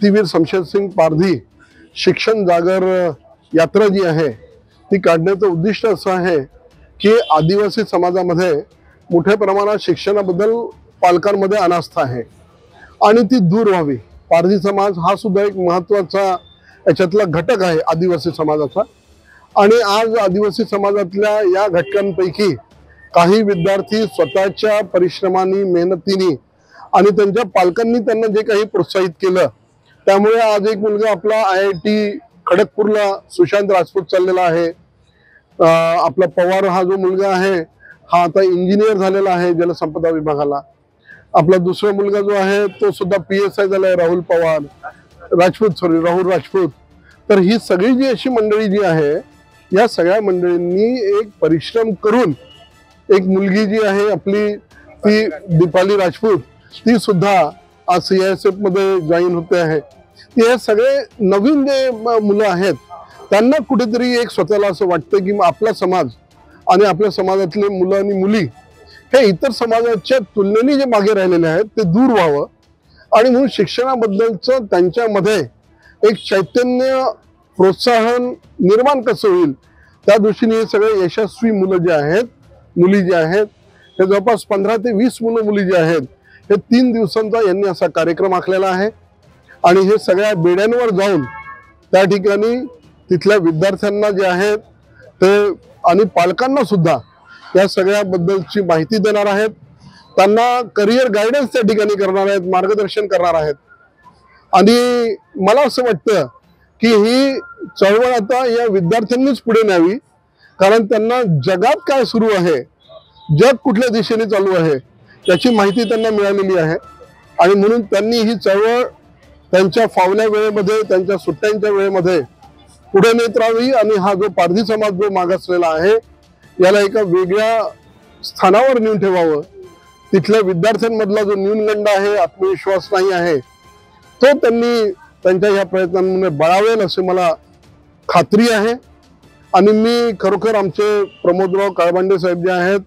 क्रांतीवीर शमशेरसिंग पारधी शिक्षण जागर यात्रा जी आहे ती काढण्याचं उद्दिष्ट असं आहे की आदिवासी समाजामध्ये मोठ्या प्रमाणात शिक्षणाबद्दल पालकांमध्ये अनास्था आहे आणि ती दूर व्हावी। पारधी समाज हा सुद्धा एक महत्त्वाचा याच्यातला घटक आहे आदिवासी समाजाचा आणि आज आदिवासी समाजातल्या या घटकांपैकी काही विद्यार्थी स्वतःच्या परिश्रमाने मेहनतीने आणि त्यांच्या पालकांनी त्यांना जे काही प्रोत्साहित केलं त्यामुळे आज एक मुलगा आपला IIT खडगपूरला सुशांत राजपूत चाललेला आहे। आपला पवार हा जो मुलगा आहे हा आता इंजिनियर झालेला आहे जलसंपदा विभागाला। आपला दुसरा मुलगा जो आहे तो सुद्धा PSI झाला आहे राहुल राजपूत। तर ही सगळी जी अशी मंडळी जी आहे या सगळ्या मंडळींनी एक परिश्रम करून एक मुलगी जी आहे आपली ती दीपाली राजपूत ती सुद्धा आज CISF मध्ये जॉईन होते आहे। हे सगळे नवीन जे मुलं आहेत त्यांना कुठेतरी एक स्वतःला असं वाटतं की आपला समाज आणि आपल्या समाजातले मुलं आणि मुली हे इतर समाजाच्या तुलनेने जे मागे राहिलेले आहेत ते दूर व्हावं आणि म्हणून शिक्षणाबद्दलचं त्यांच्यामध्ये एक चैतन्य प्रोत्साहन निर्माण कसं होईल त्या दृष्टीने हे सगळे यशस्वी मुलं जे आहेत मुली जे आहेत हे जवळपास 15 ते 20 मुलं मुली जे आहेत हे 3 दिवसांचा यांनी असा कार्यक्रम आखलेला आहे आणि हे सगळ्या बेड्यांवर जाऊन त्या ठिकाणी तिथल्या विद्यार्थ्यांना जे आहेत ते आणि पालकांना सुद्धा या सगळ्याबद्दलची माहिती देणार आहेत। त्यांना करिअर गायडन्स त्या ठिकाणी करणार आहेत, मार्गदर्शन करणार आहेत आणि मला असं वाटतं की ही चळवळ आता या विद्यार्थ्यांनीच पुढे न्यावी कारण त्यांना जगात काय सुरू आहे जग कुठल्या दिशेने चालू आहे याची माहिती त्यांना मिळालेली आहे आणि म्हणून त्यांनी ही चळवळ त्यांच्या फावल्या वेळेमध्ये त्यांच्या सुट्ट्यांच्या वेळेमध्ये पुढे नेत राहावी आणि हा जो पारधी समाज जो मागासलेला आहे याला एका वेगळ्या स्थानावर नेऊन ठेवावं। तिथल्या विद्यार्थ्यांमधला जो न्यूनगंड आहे आत्मविश्वास नाही आहे तो त्यांनी त्यांच्या या प्रयत्नांमध्ये बळावेल असे मला खात्री आहे आणि मी खरोखर आमचे प्रमोदराव काळबांडे साहेब जे आहेत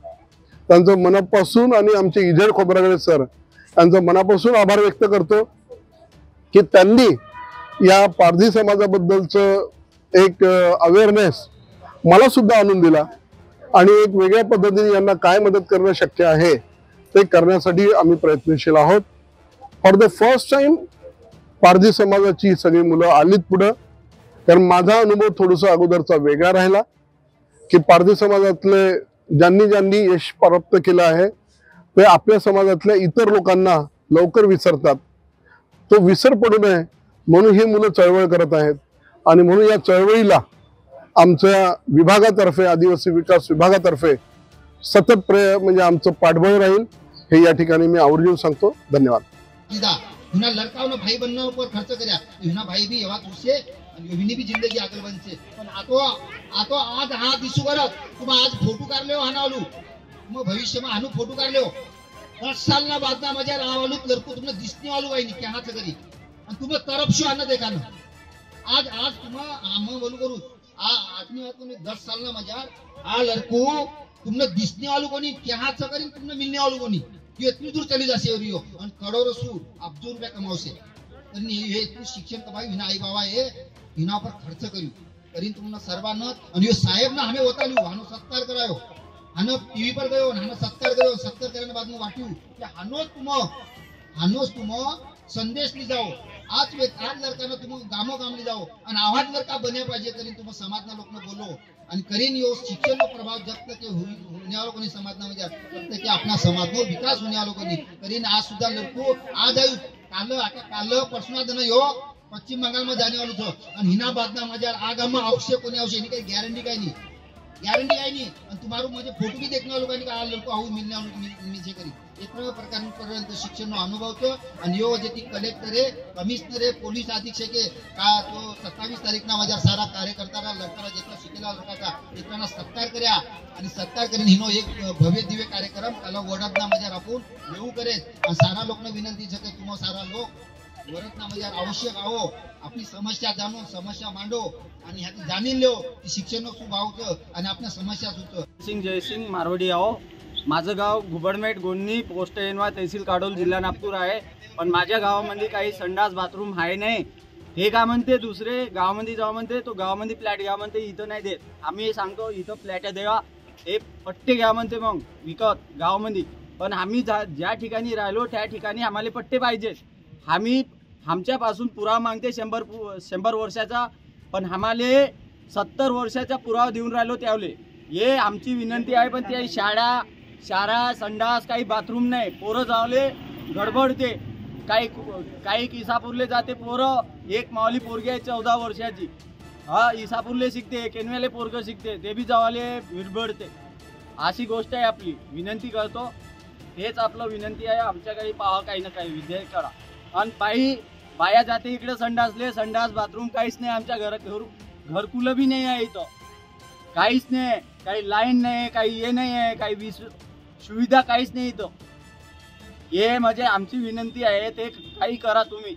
त्यांचं मनापासून आणि आमचे इजेड खोब्रागडे सर यांचं मनापासून आभार व्यक्त करतो की त्यांनी या पारधी समाजाबद्दलचं एक अवेअरनेस मला सुद्धा आणून दिला आणि एक वेगळ्या पद्धतीने यांना काय मदत करणं शक्य आहे ते करण्यासाठी आम्ही प्रयत्नशील आहोत। फॉर द फर्स्ट टाइम पारधी समाजाची सगळी मुलं आलीत पुढं कारण माझा अनुभव थोडासा अगोदरचा वेगळा राहिला की पारधी समाजातले ज्यांनी यश प्राप्त केलं आहे ते आपल्या समाजातल्या इतर लोकांना लवकर विसरतात। तो विसर पडू नये म्हणून ही मुलं चळवळ करत आहेत आणि म्हणून या चळवळीला आमच्या विभागातर्फे आदिवासी विकास विभागातर्फे सतत म्हणजे आमचं पाठबळ राहील हे या ठिकाणी मी आवर्जून सांगतो। धन्यवाद। हिना लड़काओं भाई बनने ऊपर खर्च करया हिना भाई भी एवा तुझसे हिनी भी जिंदगी आगल बनसे पण आतो आज हा दिसू करत तुम आज फोटो काढले हो हानावलू मग भविष्य में हानू फोटो काढले हो 10 साल ना बाद ना मजा रावालू लड़को तुमने दिसने वालू भाई नहीं क्या हाथ करी और तुम्हें तरफ से आना देखा ना आज तुम हम बोलू करू आदमी तुमने 10 साल ना मजा आ लड़को तुमने दिसने वालू कोनी क्या हाथ करी तुमने मिलने वालू कोनी ये इतनी दूर चली जासे रियो और करोड़ों सू अब्दुल रुपया कमावसे त्यांनी हे शिक्षण कमाई विना आई बाबा हे हिना पर खर्च करू करीन तुमने सर्वांना आणि यो साहेब ना हमें होता लियो हानो सत्कार करायो हानो टीवी पर गयो हानो सत्कार करो सत्कार करने बाद में वाट्यू कि हानोस तुम संदेश ली जाओ आज लड़का तुम गामो गाम ली जाओ आणि आवाज लड़का बने पाहिजे करीन तुम समाज ना लोक बोलो आणि करीन यो शिक्षण प्रभाव जब तक होने वालों को नहीं समाज ना मजा तब तक अपना समाज नो विकास होने वालों को नहीं करीन आज सुधा लड़को आज आयु काल परसों दिन यो पश्चिम बंगाल में जाने वालों था आणि हिना बाद ना मजा आग हम आवश्यक होने आवश्यक नहीं काही गॅरंटी काही नहीं आणि तुम्हारो मुझे फोटो भी देखने वालों का आ लड़को आऊ मिलने वालों मिलचे करी इतना प्रकार पर्यंत शिक्षण नो अनुभव तो आणि यो जे ती कलेक्टर है कमिश्नर है पुलिस अधीक्षक है का तो 27 तारीख ना मजा सारा कार्यकर्ता लड़का जितना शिकेला लड़का इतना सत्कार कर्या आणि सत्कार करीन हिनो एक भव्य दिव्य कार्यक्रम त्याला वडत ना मजा राखून येऊ करे आणि सारा लोकने विनंती छे के तुम सारा लोक वरत ना मजा आवश्यक आओ अपनी समस्या जानो समस्या मांडो आणि ह्याची जाणीन लो की शिक्षण खूप आवतं आणि आपल्या समस्या सुचतो। सिंह जय सिंह मारवाड़ी आओ माझं गाव घुबडमेट गोन्नी पोस्ट एनवा तहसील काडोल जिल्हा नागपूर आहे. पण माझ्या गावामध्ये काही संडास बाथरूम आहे नाही. हे का म्हणते दुसरे गावामध्ये जाऊ म्हणते, तो गावामध्ये फ्लॅट घ्या म्हणते, इथं नाही देत. आम्ही सांगतो इथं फ्लॅट द्यावा, हे पट्टे घ्या म्हणते मग विकत गावामध्ये. पण आम्ही ज्या ठिकाणी राहिलो त्या ठिकाणी आम्हाला पट्टे पाहिजेत. आम्ही आमच्यापासून पुरावा मागते 100 वर्षाचा, पण आम्हाला 70 वर्षाचा पुरावा देऊन राहिलो त्यावले. हे आमची विनंती आहे. पण ते शाळा संडास काही बाथरूम नाही. पोरं जावले गडबडते. काही इसापूरले जाते पोरं. एक मावली पोरगी आहे 14 वर्षाची, इसापूरले शिकते, केनवेले पोरगं शिकते, ते बी जावाले विरबडते. अशी गोष्ट आहे आपली. विनंती करतो, हेच आपलं विनंती आहे. आमच्याकडे पाहा काही ना काही विधेयक करा. आणि बाया जाते इकडे संडास बाथरूम काहीच नाही. आमच्या घरकुलं बी नाही आहे इथं, काहीच नाही. काही लाईन नाही, काही हे नाही आहे, काही सुविधा काहीच नाही इथं. हे म्हणजे आमची विनंती आहे, ते काही करा तुम्ही.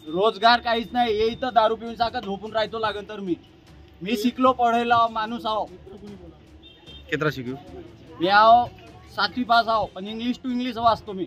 रोजगार काहीच नाही. हे इथं दारू पिऊन सारखं झोपून राहतो लागेल. तर मी शिकलो पढायला माणूस आहो. कितना शिकू मी आहो 7वी पास आहो, पण इंग्लिश टू इंग्लिश वाचतो मी.